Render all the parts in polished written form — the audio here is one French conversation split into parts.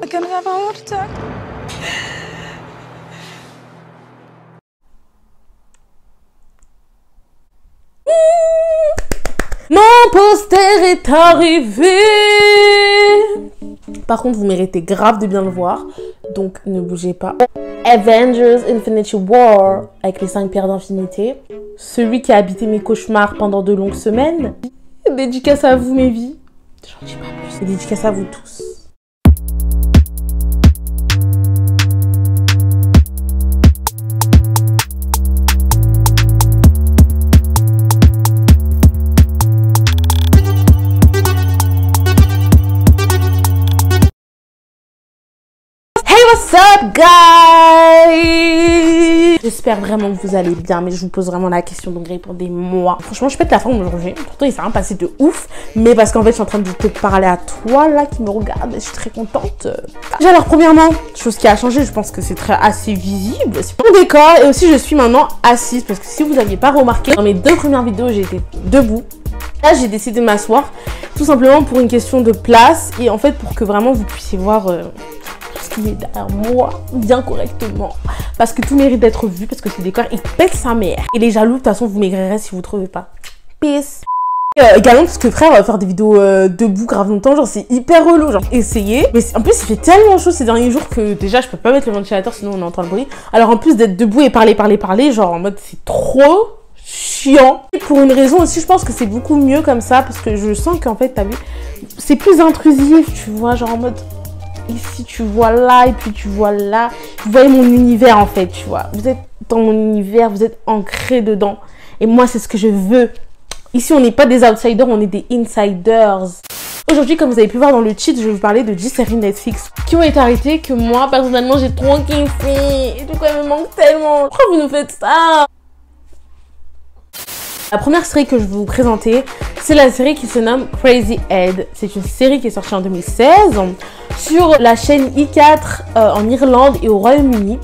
I'm gonna have a heart attack. Mon poster est arrivé. Par contre, vous méritez grave de bien le voir, donc ne bougez pas. Avengers Infinity War, avec les 5 pierres d'infinité. Celui qui a habité mes cauchemars pendant de longues semaines. Dédicace à vous, mes vies. J'en dis pas plus. Et dédicace à vous tous. What's up, guys? J'espère vraiment que vous allez bien, mais je vous pose vraiment la question, donc répondez-moi. Franchement, je pète la forme aujourd'hui. Pourtant, il s'est rien passé de ouf, mais parce qu'en fait, je suis en train de te parler à toi, là, qui me regarde, et je suis très contente. Alors, premièrement, chose qui a changé, je pense que c'est assez visible. C'est mon décor, et aussi, je suis maintenant assise, parce que si vous n'aviez pas remarqué, dans mes 2 premières vidéos, j'ai été debout. Là, j'ai décidé de m'asseoir, tout simplement pour une question de place, et en fait, pour que vraiment vous puissiez voir... qui est derrière moi bien correctement, parce que tout mérite d'être vu, parce que ce décor il pète sa mère, et les jaloux de toute façon vous maigrirez si vous trouvez pas. Peace. Également parce que frère, faire des vidéos debout grave longtemps, genre c'est hyper relou, genre essayez, mais en plus il fait tellement chaud ces derniers jours que déjà je peux pas mettre le ventilateur sinon on entend le bruit, alors en plus d'être debout et parler, genre en mode c'est trop chiant. Et pour une raison aussi, je pense que c'est beaucoup mieux comme ça, parce que je sens qu'en fait t'as vu, c'est plus intrusif, tu vois, genre en mode ici tu vois là et puis tu vois là, vous voyez mon univers en fait, tu vois, vous êtes dans mon univers, vous êtes ancré dedans et moi c'est ce que je veux. Ici on n'est pas des outsiders, on est des insiders. Aujourd'hui, comme vous avez pu voir dans le cheat, je vais vous parler de 10 séries Netflix qui ont été arrêtées, que moi personnellement j'ai trop kiffé et du coup elles me manquent tellement. Pourquoi vous nous faites ça? La première série que je vais vous présenter, c'est la série qui se nomme Crazy Head. C'est une série qui est sortie en 2016 sur la chaîne i4 en Irlande et au Royaume-Uni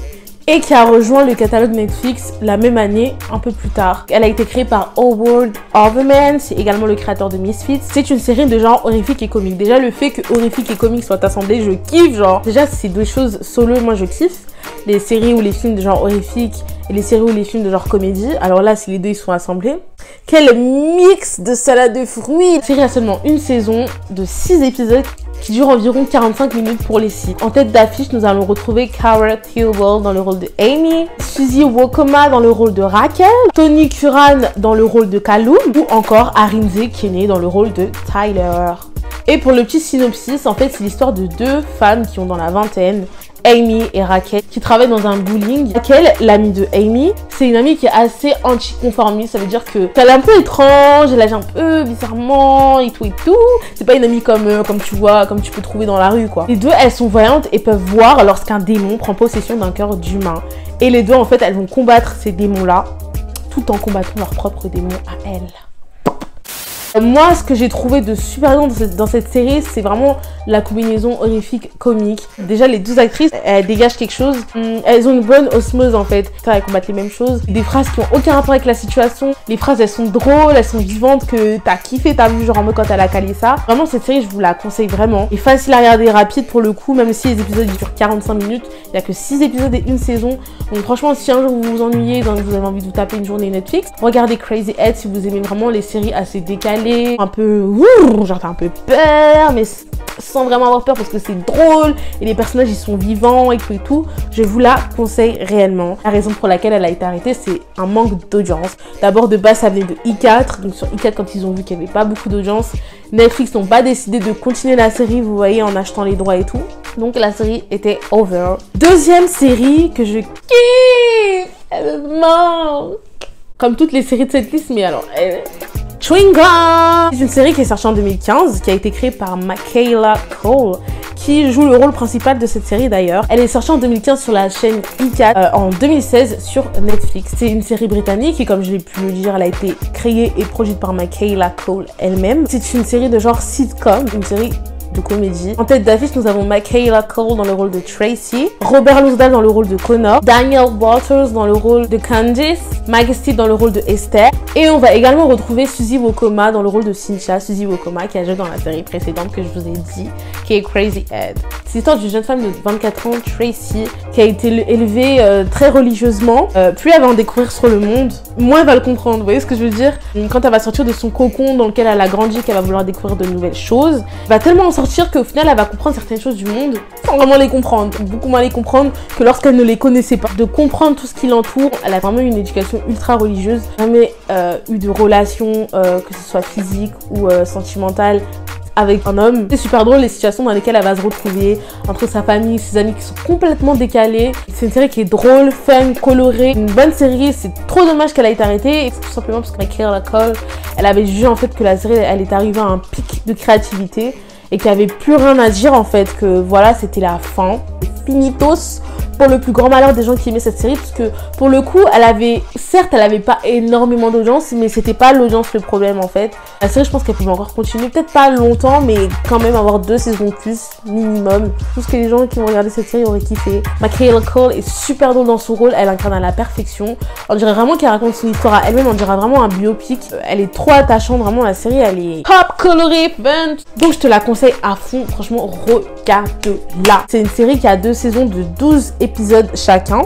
et qui a rejoint le catalogue Netflix la même année, un peu plus tard. Elle a été créée par Howard Overman, c'est également le créateur de Misfits. C'est une série de genre horrifique et comique. Déjà, le fait que horrifique et comique soient assemblés, je kiffe, genre. Déjà, c'est 2 choses solo, moi je kiffe. Les séries ou les films de genre horrifique et les séries ou les films de genre comédie. Alors là, si les 2 ils sont assemblés, quel mix de salade de fruits! La série a seulement une saison de 6 épisodes qui dure environ 45 minutes pour les 6. En tête d'affiche, nous allons retrouver Cara Thirlwell dans le rôle de Amy, Suzy Wokoma dans le rôle de Raquel, Tony Curran dans le rôle de Callum, ou encore Arinze Kene dans le rôle de Tyler. Et pour le petit synopsis, en fait, c'est l'histoire de 2 femmes qui ont dans la vingtaine, Amy et Raquel, qui travaillent dans un bowling. Raquel, l'amie de Amy, c'est une amie qui est assez anticonformiste. Ça veut dire que elle est un peu étrange, elle agit un peu bizarrement et tout. C'est pas une amie comme tu vois, comme tu peux trouver dans la rue, quoi. Les 2, elles sont voyantes et peuvent voir lorsqu'un démon prend possession d'un cœur d'humain. Et les 2, en fait, elles vont combattre ces démons-là, tout en combattant leurs propres démons à elles. Moi, ce que j'ai trouvé de super bien dans cette série, c'est vraiment la combinaison horrifique comique. Déjà, les 2 actrices, elles dégagent quelque chose. Elles ont une bonne osmose en fait. Elles combattent les mêmes choses. Des phrases qui ont aucun rapport avec la situation. Les phrases, elles sont drôles, elles sont vivantes, que t'as kiffé, t'as vu genre en mode quand elle a calé ça. Vraiment, cette série, je vous la conseille vraiment. Et facile à regarder, rapide pour le coup, même si les épisodes ils durent 45 minutes. Il n'y a que 6 épisodes et une saison. Donc franchement, si un jour vous vous ennuyez, donc vous avez envie de vous taper une journée Netflix, regardez Crazy Head si vous aimez vraiment les séries assez décalées. Un peu genre t'as un peu peur mais sans vraiment avoir peur parce que c'est drôle et les personnages ils sont vivants et tout, je vous la conseille réellement. La raison pour laquelle elle a été arrêtée, c'est un manque d'audience. D'abord de base ça venait de i4, donc sur i4 quand ils ont vu qu'il n'y avait pas beaucoup d'audience, Netflix n'ont pas décidé de continuer la série, vous voyez, en achetant les droits et tout, donc la série était over. Deuxième série que je kiffe, elle me manque comme toutes les séries de cette liste, mais alors Chewing Gum. C'est une série qui est sortie en 2015, qui a été créée par Michaela Coel, qui joue le rôle principal de cette série d'ailleurs. Elle est sortie en 2015 sur la chaîne i4, en 2016 sur Netflix. C'est une série britannique et comme je l'ai pu le dire, elle a été créée et produite par Michaela Coel elle-même. C'est une série de genre sitcom, une série de comédie. En tête d'affiche, nous avons Michaela Coel dans le rôle de Tracy, Robert Lousdale dans le rôle de Connor, Daniel Waters dans le rôle de Candice, Maggie Stitt dans le rôle de Esther, et on va également retrouver Suzy Wokoma dans le rôle de Cynthia, Suzy Wokoma qui a joué dans la série précédente que je vous ai dit, qui est Crazy Ed. C'est l'histoire d'une jeune femme de 24 ans, Tracy, qui a été élevée très religieusement. Plus elle va en découvrir sur le monde, moins elle va le comprendre, vous voyez ce que je veux dire? Quand elle va sortir de son cocon dans lequel elle a grandi, qu'elle va vouloir découvrir de nouvelles choses, elle va tellement en sortir qu'au final elle va comprendre certaines choses du monde sans vraiment les comprendre, beaucoup moins les comprendre que lorsqu'elle ne les connaissait pas. De comprendre tout ce qui l'entoure, elle a vraiment eu une éducation ultra religieuse, jamais eu de relation, que ce soit physique ou sentimentale, avec un homme. C'est super drôle les situations dans lesquelles elle va se retrouver entre sa famille, ses amis qui sont complètement décalés. C'est une série qui est drôle, fun, colorée, une bonne série. C'est trop dommage qu'elle ait été arrêtée, et c'est tout simplement parce que Michaela Coel, elle avait jugé en fait que la série elle est arrivée à un pic de créativité et qu'il n'y avait plus rien à dire en fait, que voilà, c'était la fin. Finitos pour le plus grand malheur des gens qui aimaient cette série, parce que pour le coup certes elle avait pas énormément d'audience, mais c'était pas l'audience le problème en fait. La série, je pense qu'elle pouvait encore continuer, peut-être pas longtemps, mais quand même avoir 2 saisons de plus minimum. Je pense que les gens qui vont regarder cette série auraient kiffé. Michaela Coel est super drôle dans son rôle, elle incarne à la perfection. On dirait vraiment qu'elle raconte son histoire à elle-même, on dirait vraiment un biopic. Elle est trop attachante, vraiment la série elle est pop, colorée, fun. Donc je te la conseille à fond, franchement regarde-la. C'est une série qui a 2 saisons de 12 épisodes chacun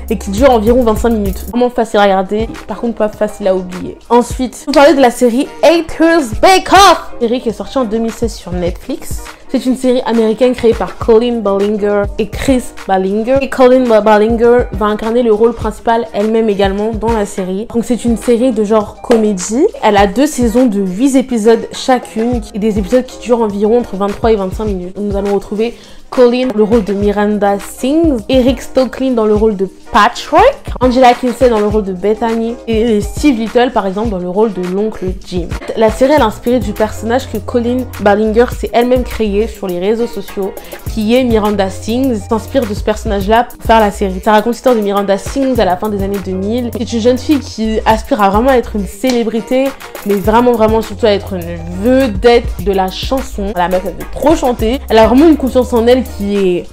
et qui dure environ 25 minutes. Vraiment facile à regarder, par contre pas facile à oublier. Ensuite, on parlait de la série Haters Bake Off, série qui est sortie en 2016 sur Netflix. C'est une série américaine créée par Colleen Ballinger et Chris Ballinger. Et Colleen Ballinger va incarner le rôle principal elle-même également dans la série. Donc c'est une série de genre comédie. Elle a 2 saisons de 8 épisodes chacune, et des épisodes qui durent environ entre 23 et 25 minutes. Nous allons retrouver Colleen dans le rôle de Miranda Sings, Eric Stokely dans le rôle de Patrick, Angela Kinsey dans le rôle de Bethany et Steve Little par exemple dans le rôle de l'oncle Jim. La série elle est inspirée du personnage que Colleen Ballinger s'est elle-même créé sur les réseaux sociaux, qui est Miranda Sings. S'inspire de ce personnage-là pour faire la série. Ça raconte l'histoire de Miranda Sings à la fin des années 2000. C'est une jeune fille qui aspire à vraiment être une célébrité, mais vraiment surtout à être une vedette de la chanson. La meuf elle veut trop chanter. Elle a vraiment une confiance en elle qui est...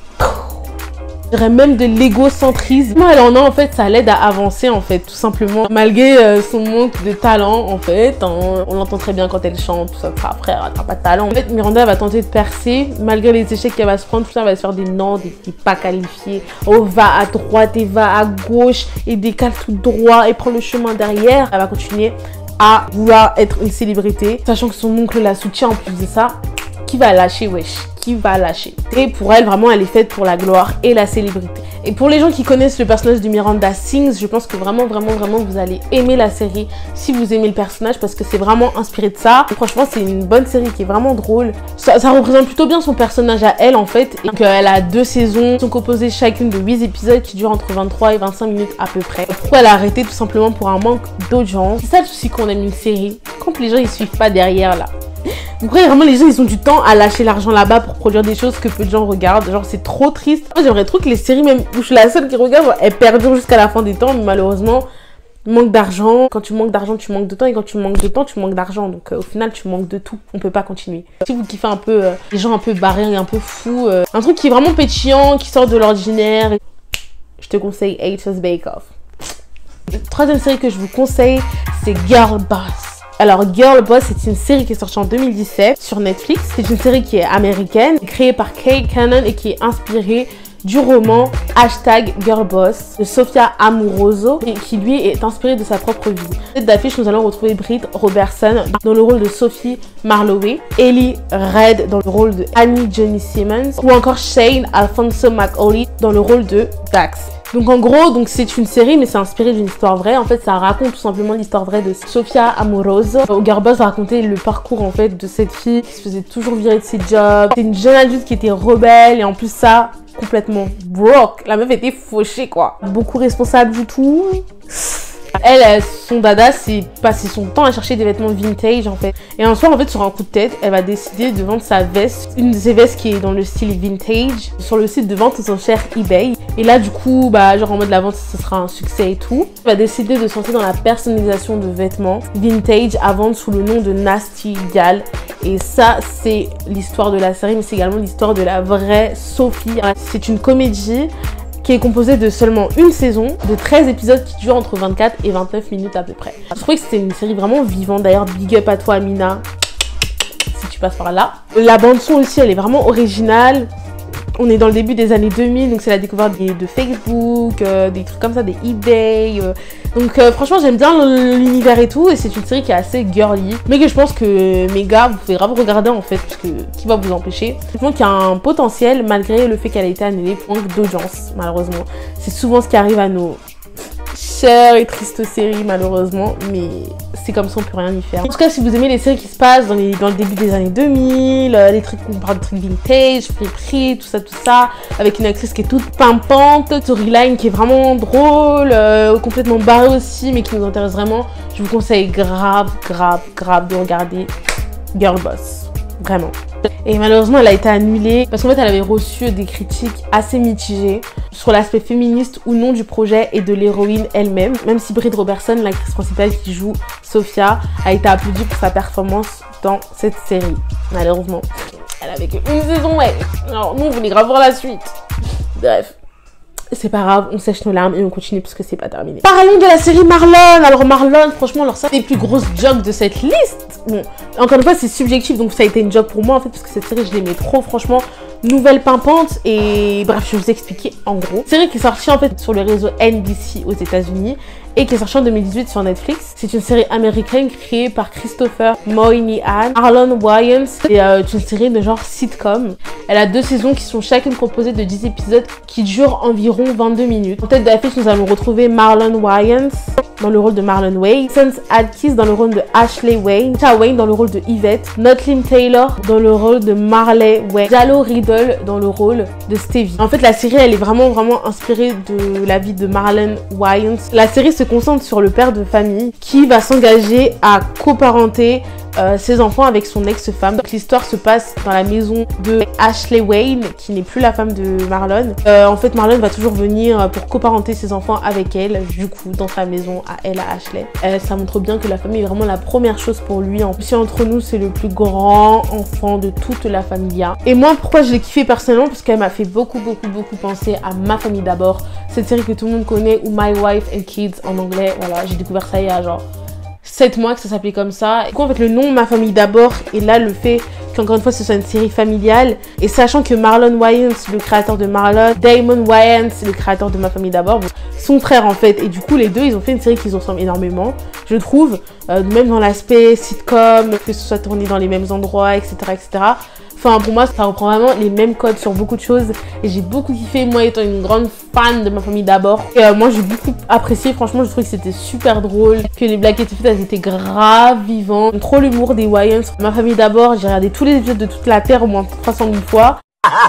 je dirais même de l'égocentrisme. Moi, elle en a en fait, ça l'aide à avancer en fait, tout simplement. Malgré son manque de talent en fait, on l'entend très bien quand elle chante, tout ça. Enfin, frère, t'as pas de talent. En fait, Miranda va tenter de percer, malgré les échecs qu'elle va se prendre, tout ça, elle va se faire des noms, des pas qualifiés. Oh, va à droite et va à gauche et décale tout droit et prend le chemin derrière. Elle va continuer à vouloir être une célébrité, sachant que son oncle la soutient en plus de ça. Qui va lâcher, wesh? Qui va lâcher? Et pour elle, vraiment, elle est faite pour la gloire et la célébrité. Et pour les gens qui connaissent le personnage de Miranda Sings, je pense que vraiment, vous allez aimer la série si vous aimez le personnage, parce que c'est vraiment inspiré de ça. Et franchement, c'est une bonne série qui est vraiment drôle. Ça représente plutôt bien son personnage à elle, en fait. Et donc, elle a 2 saisons, qui sont composées chacune de 8 épisodes qui durent entre 23 et 25 minutes à peu près. Pourquoi elle a arrêté? Tout simplement pour un manque d'audience. C'est ça le souci qu'on aime une série, quand les gens ils suivent pas derrière là. Après, vraiment, les gens, ils ont du temps à lâcher l'argent là-bas pour produire des choses que peu de gens regardent. Genre, c'est trop triste. Moi, j'aimerais trop que les séries, même où je suis la seule qui regarde, elles perdurent jusqu'à la fin des temps. Mais malheureusement, manque d'argent. Quand tu manques d'argent, tu manques de temps. Et quand tu manques de temps, tu manques d'argent. Donc, au final, tu manques de tout. On peut pas continuer. Si vous kiffez un peu les gens un peu barrés et un peu fous, un truc qui est vraiment pétillant, qui sort de l'ordinaire, je te conseille Haters Bake Off. La 3e série que je vous conseille, c'est Girl Boss. Alors, Girl Boss, c'est une série qui est sortie en 2017 sur Netflix. C'est une série qui est américaine, créée par Kay Cannon et qui est inspirée du roman #Girlboss de Sophia Amoruso, et qui lui est inspiré de sa propre vie. Tête d'affiche, nous allons retrouver Britt Robertson dans le rôle de Sophie Marlowe, Ellie Red dans le rôle de Annie Johnny Simmons, ou encore Shane Alfonso McAuley dans le rôle de Dax. Donc en gros, c'est une série, mais c'est inspiré d'une histoire vraie. En fait, ça raconte tout simplement l'histoire vraie de Sophia Amoruso. Girlboss va raconter le parcours en fait de cette fille qui se faisait toujours virer de ses jobs. C'est une jeune adulte qui était rebelle, et en plus ça, complètement broke. La meuf était fauchée quoi. Beaucoup responsable du tout. Elle, son dada, c'est passer son temps à chercher des vêtements vintage en fait. Et un soir, en fait, sur un coup de tête, elle va décider de vendre sa veste, une de ses vestes qui est dans le style vintage, sur le site de vente aux enchères eBay. Et là, du coup, bah, genre en mode la vente, ce sera un succès et tout. Elle va décider de se lancer dans la personnalisation de vêtements vintage à vendre sous le nom de Nasty Gal. Et ça, c'est l'histoire de la série, mais c'est également l'histoire de la vraie Sophie. C'est une comédie qui est composée de seulement une saison, de 13 épisodes qui durent entre 24 et 29 minutes à peu près. Je trouvais que c'était une série vraiment vivante. D'ailleurs, big up à toi, Amina, si tu passes par là. La bande son aussi, elle est vraiment originale. On est dans le début des années 2000, donc c'est la découverte de Facebook, des trucs comme ça, des eBay. Donc franchement, j'aime bien l'univers et tout, et c'est une série qui est assez girly, mais que je pense que mes gars, vous pouvez grave regarder en fait, parce que qui va vous empêcher. Je pense qu'il y a un potentiel, malgré le fait qu'elle ait été annulée pour manque d'audience, malheureusement. C'est souvent ce qui arrive à nos chère et triste série malheureusement, mais c'est comme ça, on peut rien y faire. En tout cas, si vous aimez les séries qui se passent dans le début des années 2000, les trucs, on parle de trucs vintage, friperie, tout ça, avec une actrice qui est toute pimpante, storyline qui est vraiment drôle, complètement barrée aussi, mais qui nous intéresse vraiment, je vous conseille grave de regarder Girl Boss. Vraiment. Et malheureusement, elle a été annulée parce qu'en fait, elle avait reçu des critiques assez mitigées sur l'aspect féministe ou non du projet et de l'héroïne elle-même. Même si Brie Robertson, l'actrice principale qui joue Sophia, a été applaudie pour sa performance dans cette série. Malheureusement, elle avait qu'une saison, ouais. Alors nous, on voulait grave voir la suite. Bref. C'est pas grave, on sèche nos larmes et on continue parce que c'est pas terminé. Parlons de la série Marlon. Alors Marlon, franchement, alors ça, c'est les plus grosses jokes de cette liste. Bon, encore une fois, c'est subjectif, donc ça a été une joke pour moi en fait, parce que cette série, je l'aimais trop, franchement. Nouvelle pimpante et bref, je vais vous expliquer en gros. Série qui est sortie en fait sur le réseau NBC aux États-Unis et qui est sortie en 2018 sur Netflix. C'est une série américaine créée par Christopher Moynihan, Marlon Wayans et une série de genre sitcom. Elle a 2 saisons qui sont chacune composées de 10 épisodes qui durent environ 22 minutes. En tête d'affiche, nous allons retrouver Marlon Wayans dans le rôle de Marlon Wayne, Sons Atkins dans le rôle de Ashley Wayne, Cha Wayne dans le rôle de Yvette, Notlin Taylor dans le rôle de Marley Wayne, Jallo Riddle dans le rôle de Stevie. En fait, la série, elle est vraiment inspirée de la vie de Marlon Wayans. La série se concentre sur le père de famille qui va s'engager à coparenter ses enfants avec son ex-femme. Donc l'histoire se passe dans la maison de Ashley Wayne, qui n'est plus la femme de Marlon. En fait, Marlon va toujours venir pour coparenter ses enfants avec elle, du coup, dans sa maison à elle, à Ashley. Ça montre bien que la famille est vraiment la première chose pour lui. En plus, entre nous, c'est le plus grand enfant de toute la familia. Et moi, pourquoi je l'ai kiffé personnellement? Parce qu'elle m'a fait beaucoup penser à Ma famille d'abord. Cette série que tout le monde connaît, ou My Wife and Kids en anglais. Voilà, j'ai découvert ça il y a genre 7 mois que ça s'appelait comme ça. Du coup, en fait, le nom Ma famille d'abord, et là, le fait qu'encore une fois, ce soit une série familiale, et sachant que Marlon Wayans, le créateur de Marlon, Damon Wayans, le créateur de Ma famille d'abord, sont frères en fait, et du coup, les deux, ils ont fait une série qui se ressemble énormément, je trouve, même dans l'aspect sitcom, que ce soit tourné dans les mêmes endroits, etc., etc. Enfin, pour moi, ça reprend vraiment les mêmes codes sur beaucoup de choses. Et j'ai beaucoup kiffé, moi étant une grande fan de Ma famille d'abord. Et moi, j'ai beaucoup apprécié. Franchement, je trouvais que c'était super drôle. Que les blagues étaient faites, elles étaient grave vivantes. J'aime trop l'humour des Wayans. Ma famille d'abord, j'ai regardé tous les épisodes de toute la Terre au moins 300 000 fois.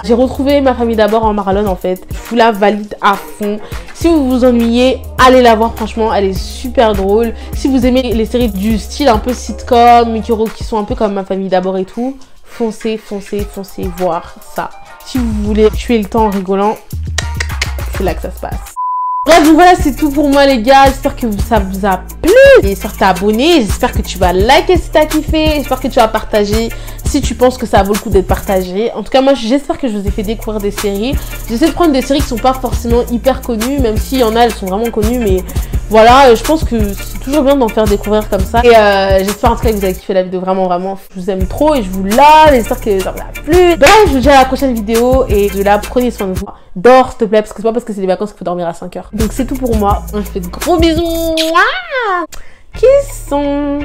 J'ai retrouvé Ma famille d'abord en Marlon en fait. Je vous la valide à fond. Si vous vous ennuyez, allez la voir, franchement, elle est super drôle. Si vous aimez les séries du style un peu sitcom, qui sont un peu comme Ma famille d'abord et tout, foncez voir ça. Si vous voulez tuer le temps en rigolant, c'est là que ça se passe. Bref, donc voilà, c'est tout pour moi les gars. J'espère que ça vous a plu. J'espère que t'es abonné. J'espère que tu vas liker si t'as kiffé. J'espère que tu vas partager si tu penses que ça vaut le coup d'être partagé. En tout cas, moi, j'espère que je vous ai fait découvrir des séries. J'essaie de prendre des séries qui sont pas forcément hyper connues, même s'il y en a, elles sont vraiment connues, mais voilà, je pense que c'est toujours bien d'en faire découvrir comme ça. Et j'espère en tout cas que vous avez kiffé la vidéo, vraiment. Je vous aime trop et je vous love. J'espère que ça vous a plu. Bref, je vous dis à la prochaine vidéo et de là, prenez soin de vous. Dors, s'il te plaît, parce que c'est pas parce que c'est des vacances qu'il faut dormir à 5 heures. Donc c'est tout pour moi. Je vous fais de gros bisous. Qui sont